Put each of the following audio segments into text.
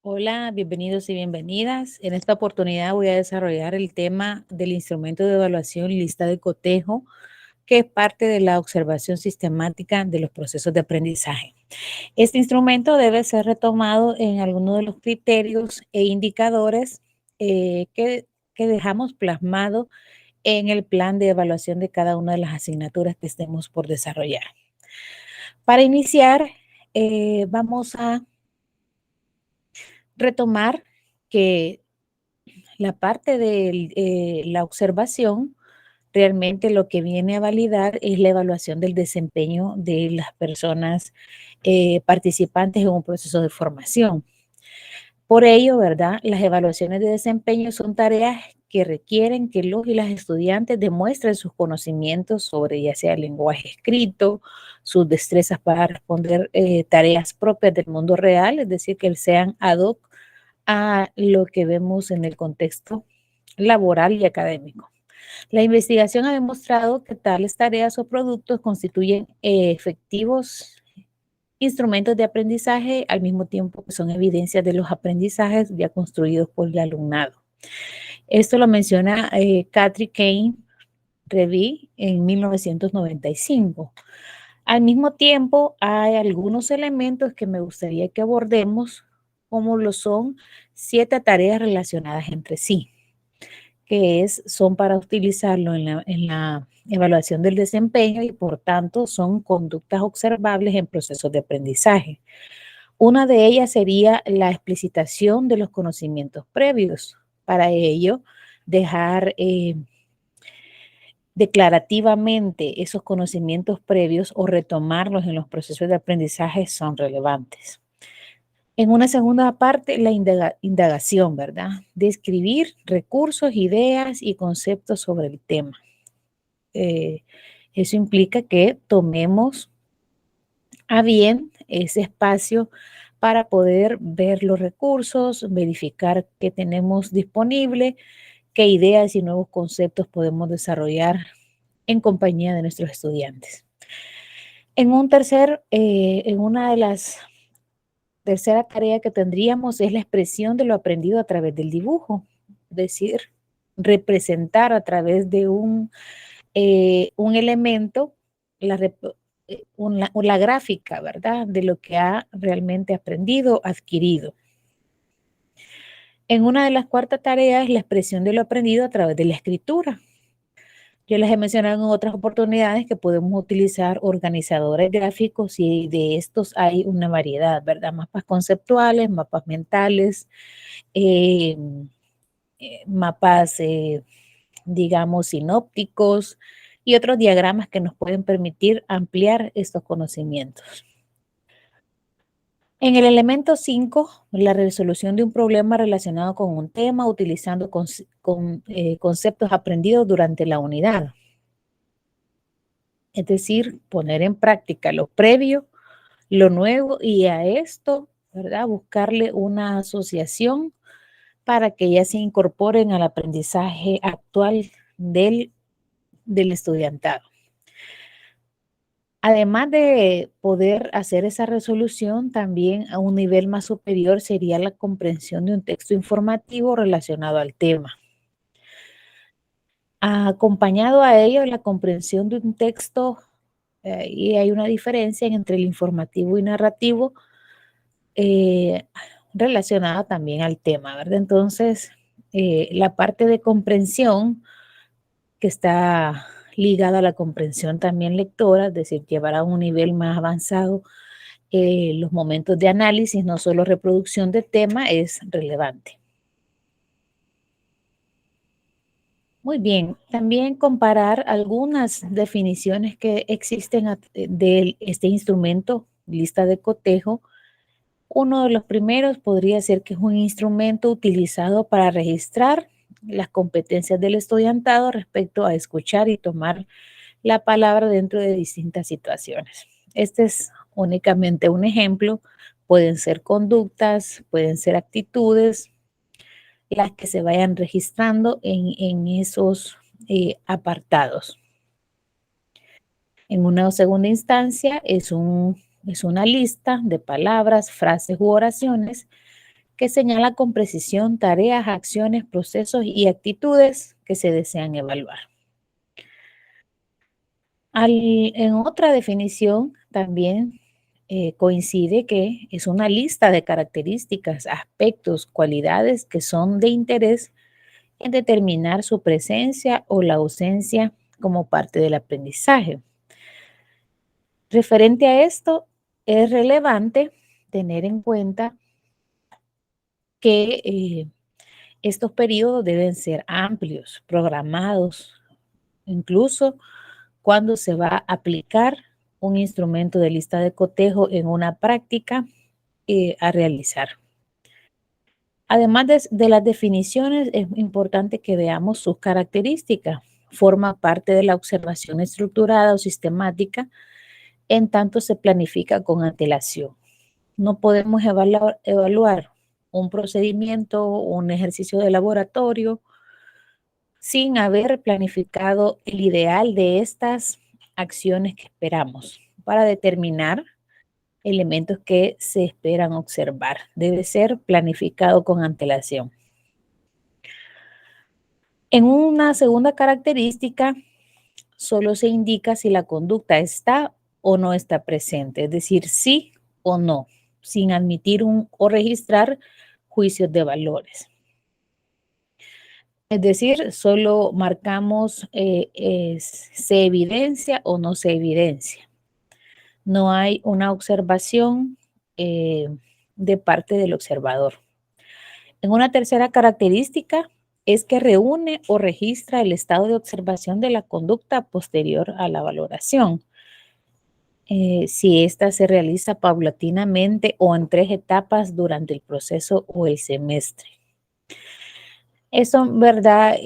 Hola, bienvenidos y bienvenidas. En esta oportunidad voy a desarrollar el tema del instrumento de evaluación lista de cotejo, que es parte de la observación sistemática de los procesos de aprendizaje. Este instrumento debe ser retomado en algunos de los criterios e indicadores que dejamos plasmado en el plan de evaluación de cada una de las asignaturas que estemos por desarrollar. Para iniciar, vamos a retomar que la parte de la observación realmente lo que viene a validar es la evaluación del desempeño de las personas participantes en un proceso de formación. Por ello, ¿verdad? Las evaluaciones de desempeño son tareas que requieren que los y las estudiantes demuestren sus conocimientos sobre ya sea el lenguaje escrito, sus destrezas para responder tareas propias del mundo real, es decir, que sean ad hoc a lo que vemos en el contexto laboral y académico. La investigación ha demostrado que tales tareas o productos constituyen efectivos instrumentos de aprendizaje al mismo tiempo que son evidencias de los aprendizajes ya construidos por el alumnado. Esto lo menciona Katri Kane Revy en 1995. Al mismo tiempo, hay algunos elementos que me gustaría que abordemos, como lo son 7 tareas relacionadas entre sí, que son para utilizarlo en la evaluación del desempeño y por tanto son conductas observables en procesos de aprendizaje. Una de ellas sería la explicitación de los conocimientos previos. Para ello, dejar declarativamente esos conocimientos previos o retomarlos en los procesos de aprendizaje son relevantes. En una segunda parte, la indagación, ¿verdad? Describir recursos, ideas y conceptos sobre el tema. Eso implica que tomemos a bien ese espacio para poder ver los recursos, verificar qué tenemos disponible, qué ideas y nuevos conceptos podemos desarrollar en compañía de nuestros estudiantes. En una de las tercera tarea que tendríamos es la expresión de lo aprendido a través del dibujo, es decir, representar a través de un elemento la gráfica, ¿verdad? De lo que ha realmente aprendido, adquirido. En una de las cuartas tareas, la expresión de lo aprendido a través de la escritura. Yo les he mencionado en otras oportunidades que podemos utilizar organizadores gráficos y de estos hay una variedad, ¿verdad? Mapas conceptuales, mapas mentales, eh, mapas, digamos, sinópticos y otros diagramas que nos pueden permitir ampliar estos conocimientos. En el elemento 5, la resolución de un problema relacionado con un tema utilizando conceptos aprendidos durante la unidad. Es decir, poner en práctica lo previo, lo nuevo y a esto, ¿verdad? Buscarle una asociación para que ya se incorporen al aprendizaje actual del estudiantado. Además de poder hacer esa resolución, también a un nivel más superior sería la comprensión de un texto informativo relacionado al tema. Acompañado a ello, la comprensión de un texto, y hay una diferencia entre el informativo y narrativo relacionada también al tema, ¿verdad? Entonces, la parte de comprensión que está ligada a la comprensión también lectora, es decir, llevar a un nivel más avanzado los momentos de análisis, no solo reproducción de tema, es relevante. Muy bien, también comparar algunas definiciones que existen de este instrumento, lista de cotejo. Uno de los primeros podría ser que es un instrumento utilizado para registrar las competencias del estudiantado respecto a escuchar y tomar la palabra dentro de distintas situaciones. Este es únicamente un ejemplo, pueden ser conductas, pueden ser actitudes, las que se vayan registrando en esos apartados. En una segunda instancia es una lista de palabras, frases u oraciones que señala con precisión tareas, acciones, procesos y actitudes que se desean evaluar. En otra definición también coincide que es una lista de características, aspectos, cualidades que son de interés en determinar su presencia o la ausencia como parte del aprendizaje. Referente a esto, es relevante tener en cuenta que estos periodos deben ser amplios, programados, incluso cuando se va a aplicar un instrumento de lista de cotejo en una práctica a realizar. Además de las definiciones, es importante que veamos sus características. Forma parte de la observación estructurada o sistemática, en tanto se planifica con antelación. No podemos evaluar un procedimiento o un ejercicio de laboratorio sin haber planificado el ideal de estas acciones que esperamos para determinar elementos que se esperan observar. Debe ser planificado con antelación. En una segunda característica, solo se indica si la conducta está o no está presente, es decir, sí o no, sin admitir o registrar juicios de valores. Es decir, solo marcamos se evidencia o no se evidencia. No hay una observación de parte del observador. En una tercera característica es que reúne o registra el estado de observación de la conducta posterior a la valoración. Si ésta se realiza paulatinamente o en 3 etapas durante el proceso o el semestre. Eso, en verdad,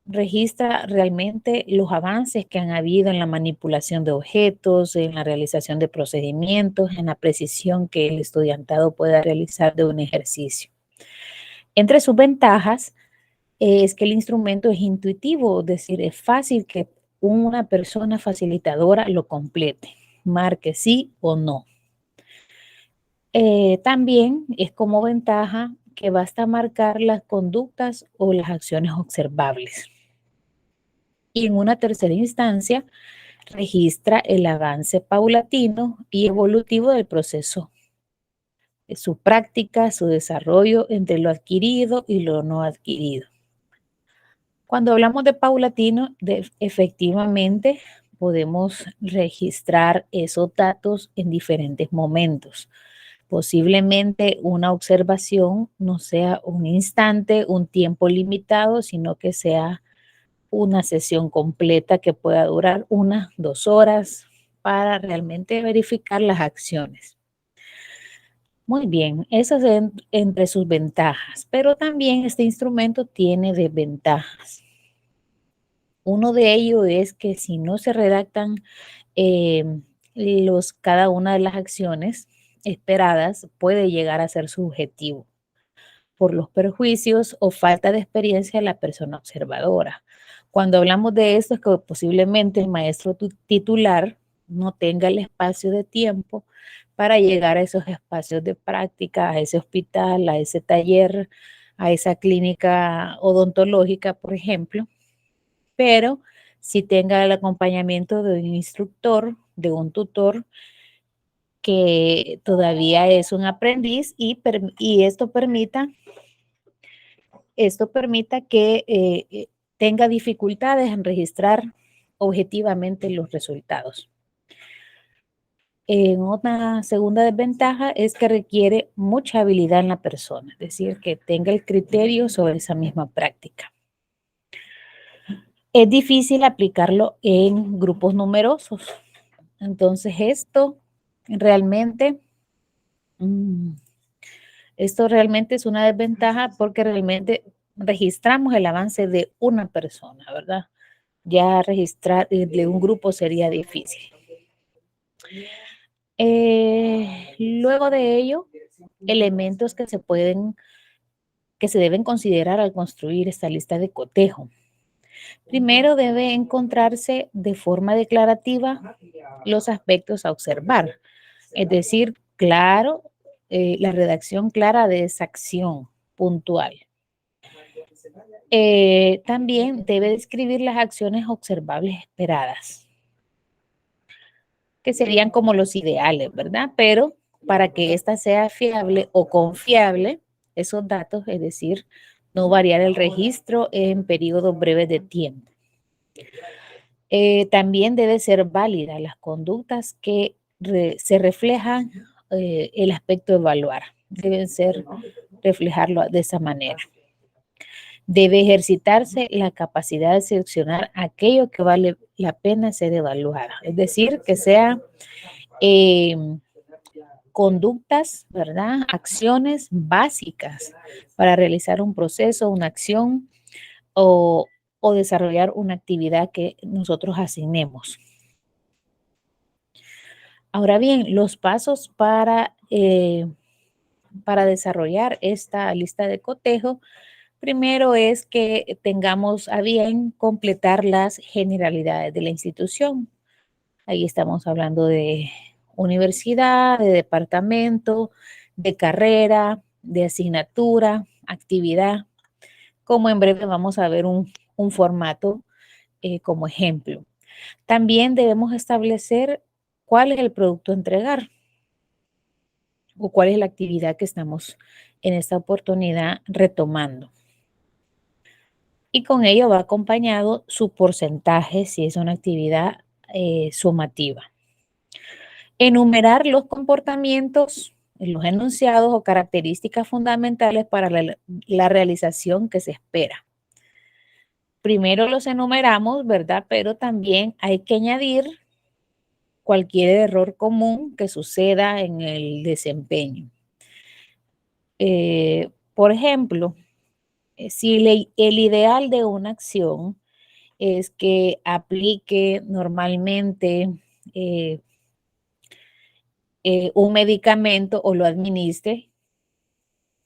registra realmente los avances que han habido en la manipulación de objetos, en la realización de procedimientos, en la precisión que el estudiantado pueda realizar de un ejercicio. Entre sus ventajas es que el instrumento es intuitivo, es decir, es fácil que una persona facilitadora lo complete, marque sí o no. También es como ventaja que basta marcar las conductas o las acciones observables. Y en una tercera instancia, registra el avance paulatino y evolutivo del proceso, su práctica, su desarrollo entre lo adquirido y lo no adquirido. Cuando hablamos de paulatino, efectivamente podemos registrar esos datos en diferentes momentos. Posiblemente una observación no sea un instante, un tiempo limitado, sino que sea una sesión completa que pueda durar 1, 2 horas para realmente verificar las acciones. Muy bien, esas son entre sus ventajas, pero también este instrumento tiene desventajas. Uno de ellos es que si no se redactan cada una de las acciones esperadas, puede llegar a ser subjetivo por los perjuicios o falta de experiencia de la persona observadora. Cuando hablamos de esto es que posiblemente el maestro titular no tenga el espacio de tiempo para llegar a esos espacios de práctica, a ese hospital, a ese taller, a esa clínica odontológica, por ejemplo, pero si tenga el acompañamiento de un instructor, de un tutor, que todavía es un aprendiz y esto permita que tenga dificultades en registrar objetivamente los resultados. Una segunda desventaja es que requiere mucha habilidad en la persona, es decir, que tenga el criterio sobre esa misma práctica. Es difícil aplicarlo en grupos numerosos. Entonces, esto realmente es una desventaja porque realmente registramos el avance de una persona, ¿verdad? Ya registrar de un grupo sería difícil. Luego de ello, elementos que se deben considerar al construir esta lista de cotejo. Primero debe encontrarse de forma declarativa los aspectos a observar, es decir, claro la redacción clara de esa acción puntual. También debe describir las acciones observables esperadas, que serían como los ideales, ¿verdad? Pero para que ésta sea fiable o confiable, esos datos, es decir, no variar el registro en periodos breves de tiempo. También debe ser válida las conductas que se reflejan el aspecto de evaluar. Deben ser reflejarlo de esa manera. Debe ejercitarse la capacidad de seleccionar aquello que vale la pena ser evaluado. Es decir, que sea conductas, ¿verdad? Acciones básicas para realizar un proceso, una acción o desarrollar una actividad que nosotros asignemos. Ahora bien, los pasos para desarrollar esta lista de cotejo, primero es que tengamos a bien completar las generalidades de la institución. Ahí estamos hablando de universidad, de departamento, de carrera, de asignatura, actividad, como en breve vamos a ver un formato como ejemplo. También debemos establecer cuál es el producto a entregar o cuál es la actividad que estamos en esta oportunidad retomando. Y con ello va acompañado su porcentaje si es una actividad sumativa. Enumerar los comportamientos, los enunciados o características fundamentales para la realización que se espera. Primero los enumeramos, ¿verdad? Pero también hay que añadir cualquier error común que suceda en el desempeño. Por ejemplo, si el ideal de una acción es que aplique normalmente un medicamento o lo administre,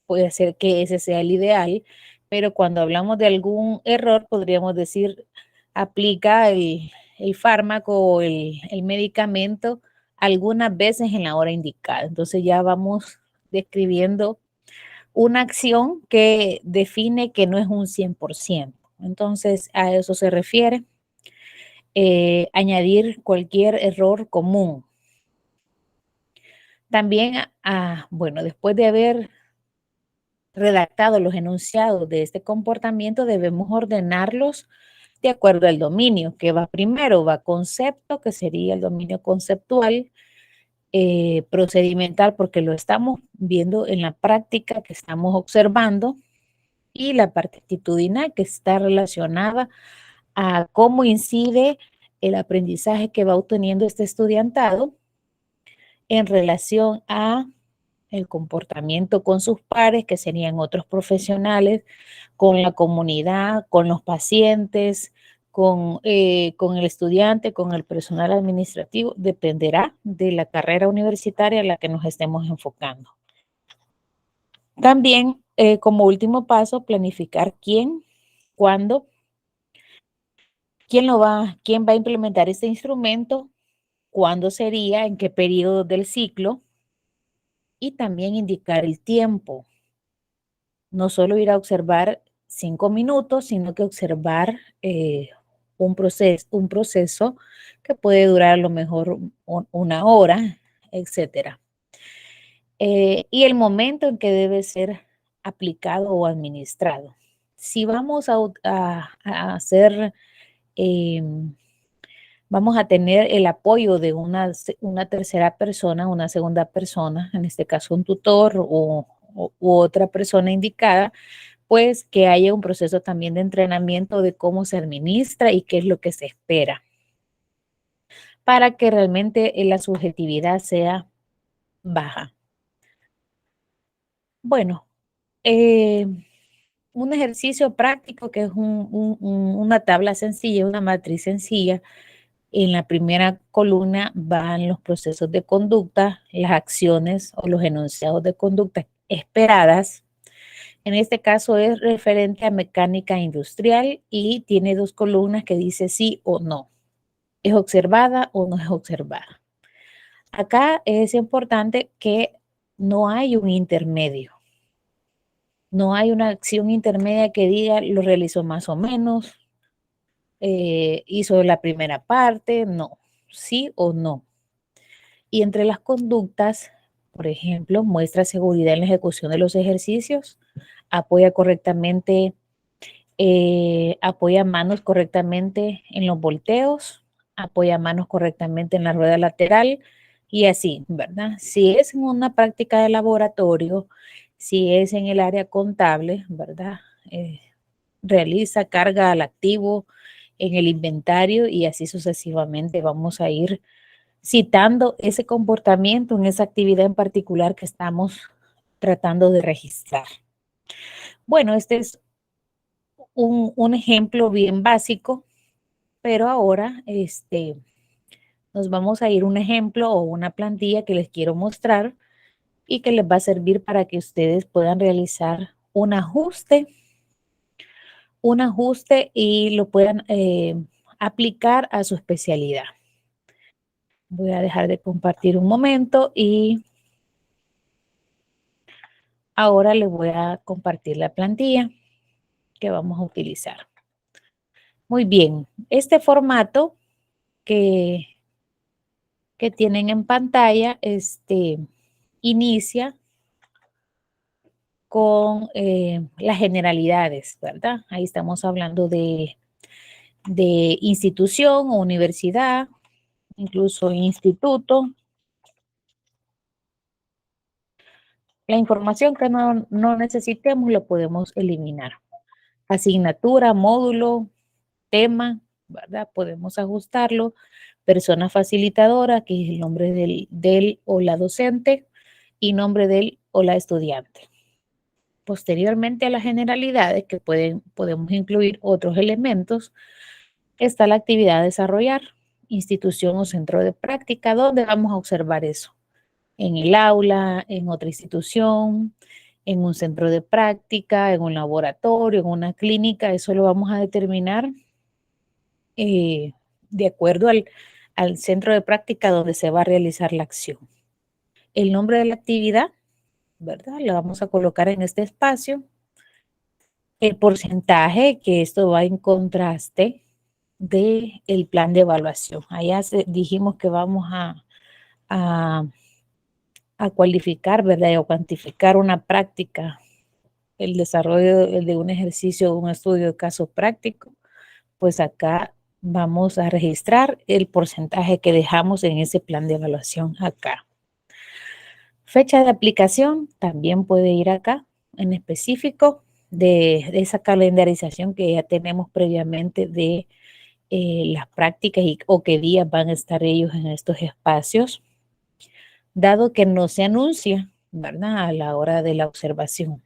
puede ser que ese sea el ideal, pero cuando hablamos de algún error, podríamos decir, aplica el fármaco o el medicamento algunas veces en la hora indicada. Entonces ya vamos describiendo una acción que define que no es un 100%. Entonces a eso se refiere. Añadir cualquier error común. También, bueno, después de haber redactado los enunciados de este comportamiento, debemos ordenarlos de acuerdo al dominio, que va primero, va concepto, que sería el dominio conceptual, procedimental, porque lo estamos viendo en la práctica que estamos observando, y la parte actitudinal, que está relacionada a cómo incide el aprendizaje que va obteniendo este estudiantado en relación a el comportamiento con sus pares, que serían otros profesionales, con la comunidad, con los pacientes, con el estudiante, con el personal administrativo, dependerá de la carrera universitaria a la que nos estemos enfocando. También, como último paso, planificar quién, cuándo, quién va a implementar este instrumento, cuándo sería, en qué periodo del ciclo, y también indicar el tiempo. No solo ir a observar 5 minutos, sino que observar un proceso que puede durar a lo mejor una hora, etcétera. Y el momento en que debe ser aplicado o administrado. Si vamos a hacer, vamos a tener el apoyo de una tercera persona, una segunda persona, en este caso un tutor u otra persona indicada, pues que haya un proceso también de entrenamiento de cómo se administra y qué es lo que se espera, para que realmente la subjetividad sea baja. Bueno, un ejercicio práctico que es una tabla sencilla, una matriz sencilla. En la primera columna van los procesos de conducta, las acciones o los enunciados de conducta esperadas. En este caso es referente a mecánica industrial y tiene 2 columnas que dice sí o no. ¿Es observada o no es observada? Acá es importante que no hay un intermedio. No hay una acción intermedia que diga lo realizó más o menos, hizo la primera parte, no, sí o no. Y entre las conductas, por ejemplo, muestra seguridad en la ejecución de los ejercicios, apoya correctamente, apoya manos correctamente en los volteos, apoya manos correctamente en la rueda lateral y así, ¿verdad? Si es en una práctica de laboratorio, si es en el área contable, ¿verdad? Realiza carga al activo en el inventario y así sucesivamente vamos a ir citando ese comportamiento en esa actividad en particular que estamos tratando de registrar. Bueno, este es un ejemplo bien básico, pero ahora nos vamos a ir a un ejemplo o una plantilla que les quiero mostrar y que les va a servir para que ustedes puedan realizar un ajuste y lo puedan aplicar a su especialidad. Voy a dejar de compartir un momento y ahora les voy a compartir la plantilla que vamos a utilizar. Muy bien, este formato que, que tienen en pantalla inicia con las generalidades, ¿verdad? Ahí estamos hablando de institución o universidad, incluso instituto. La información que no necesitemos lo podemos eliminar. Asignatura, módulo, tema, ¿verdad? Podemos ajustarlo. Persona facilitadora, que es el nombre del o la docente, y nombre del o la estudiante. Posteriormente a las generalidades, que podemos incluir otros elementos, está la actividad a desarrollar, institución o centro de práctica, donde vamos a observar eso. En el aula, en otra institución, en un centro de práctica, en un laboratorio, en una clínica, eso lo vamos a determinar de acuerdo al centro de práctica donde se va a realizar la acción. El nombre de la actividad, ¿verdad? La vamos a colocar en este espacio. El porcentaje, que esto va en contraste del plan de evaluación. Allá dijimos que vamos a, a cualificar, ¿verdad? O cuantificar una práctica, el desarrollo de un ejercicio o un estudio de caso práctico. Pues acá vamos a registrar el porcentaje que dejamos en ese plan de evaluación acá. Fecha de aplicación también puede ir acá en específico de esa calendarización que ya tenemos previamente de las prácticas o qué días van a estar ellos en estos espacios, dado que no se anuncia, ¿verdad? A la hora de la observación.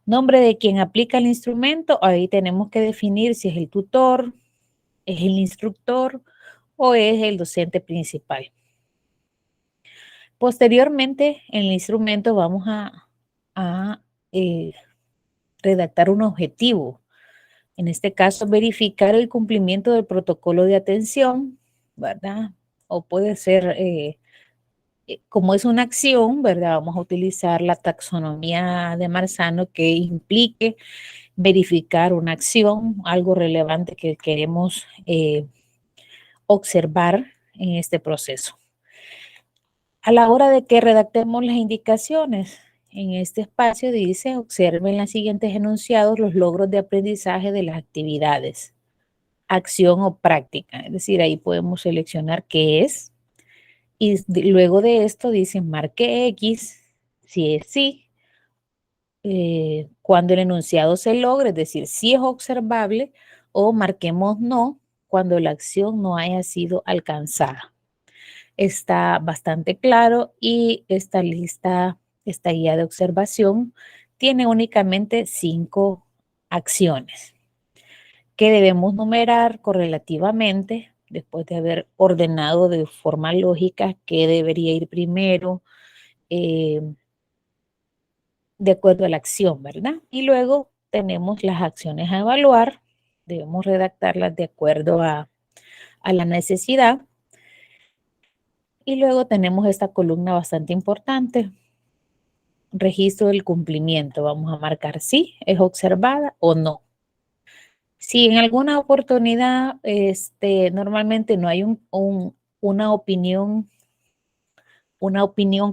Nombre de quien aplica el instrumento, ahí tenemos que definir si es el tutor, es el instructor o es el docente principal. Posteriormente, en el instrumento vamos a redactar un objetivo. En este caso, verificar el cumplimiento del protocolo de atención, ¿verdad? O puede ser, como es una acción, ¿verdad? Vamos a utilizar la taxonomía de Marzano que implique verificar una acción, algo relevante que queremos observar en este proceso. A la hora de que redactemos las indicaciones, en este espacio dice, observen los siguientes enunciados los logros de aprendizaje de las actividades, acción o práctica. Es decir, ahí podemos seleccionar qué es. Y luego de esto dice, marque X, si es sí, cuando el enunciado se logre, es decir, si es observable, o marquemos no, cuando la acción no haya sido alcanzada. Está bastante claro y esta lista, esta guía de observación, tiene únicamente 5 acciones que debemos numerar correlativamente después de haber ordenado de forma lógica qué debería ir primero de acuerdo a la acción, ¿verdad? Y luego tenemos las acciones a evaluar, debemos redactarlas de acuerdo a la necesidad. Y luego tenemos esta columna bastante importante, registro del cumplimiento. Vamos a marcar sí, es observada o no. Si en alguna oportunidad, normalmente no hay una opinión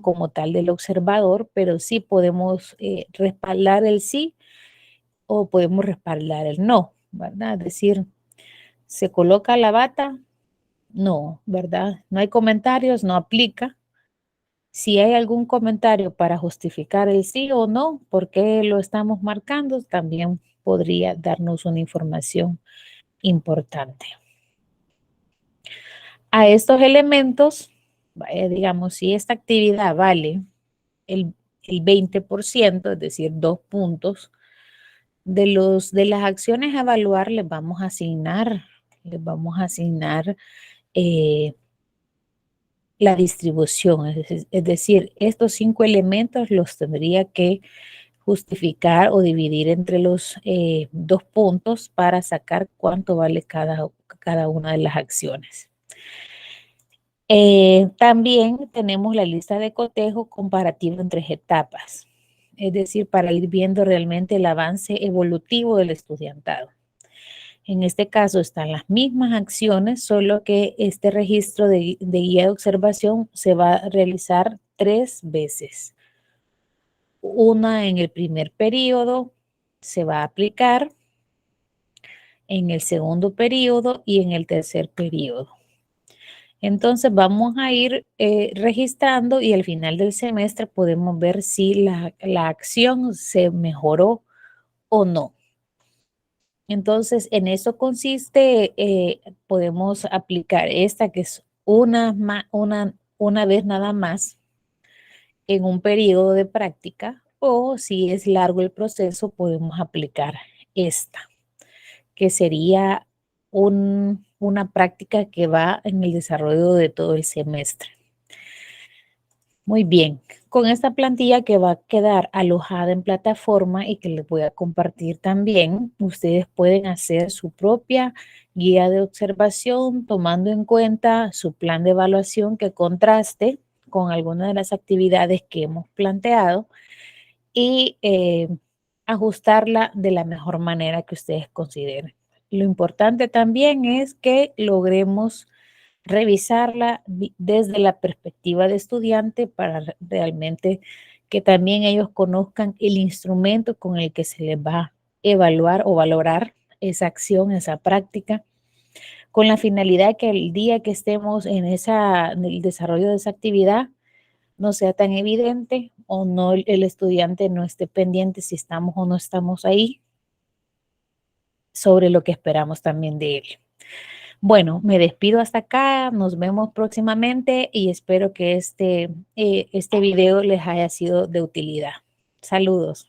como tal del observador, pero sí podemos respaldar el sí o podemos respaldar el no, ¿verdad? Es decir, se coloca la bata, no, ¿verdad? No hay comentarios, no aplica. Si hay algún comentario para justificar el sí o no, por qué lo estamos marcando, también podría darnos una información importante. A estos elementos, digamos, si esta actividad vale el, el 20%, es decir, 2 puntos, de las acciones a evaluar les vamos a asignar la distribución, es decir, estos 5 elementos los tendría que justificar o dividir entre los 2 puntos para sacar cuánto vale cada una de las acciones. También tenemos la lista de cotejo comparativo en 3 etapas, es decir, para ir viendo realmente el avance evolutivo del estudiantado. En este caso están las mismas acciones, solo que este registro de guía de observación se va a realizar 3 veces. Una en el primer periodo se va a aplicar, en el segundo periodo y en el tercer periodo. Entonces vamos a ir registrando y al final del semestre podemos ver si la acción se mejoró o no. Entonces en eso consiste, podemos aplicar esta que es una vez nada más en un periodo de práctica, o si es largo el proceso podemos aplicar esta, que sería una práctica que va en el desarrollo de todo el semestre. Muy bien, con esta plantilla que va a quedar alojada en plataforma y que les voy a compartir también, ustedes pueden hacer su propia guía de observación tomando en cuenta su plan de evaluación que contraste con algunas de las actividades que hemos planteado y ajustarla de la mejor manera que ustedes consideren. Lo importante también es que logremos revisarla desde la perspectiva de estudiante para realmente que también ellos conozcan el instrumento con el que se les va a evaluar o valorar esa acción, esa práctica, con la finalidad que el día que estemos en el desarrollo de esa actividad no sea tan evidente o no el estudiante no esté pendiente si estamos o no estamos ahí sobre lo que esperamos también de él. Bueno, me despido hasta acá, nos vemos próximamente y espero que este video les haya sido de utilidad. Saludos.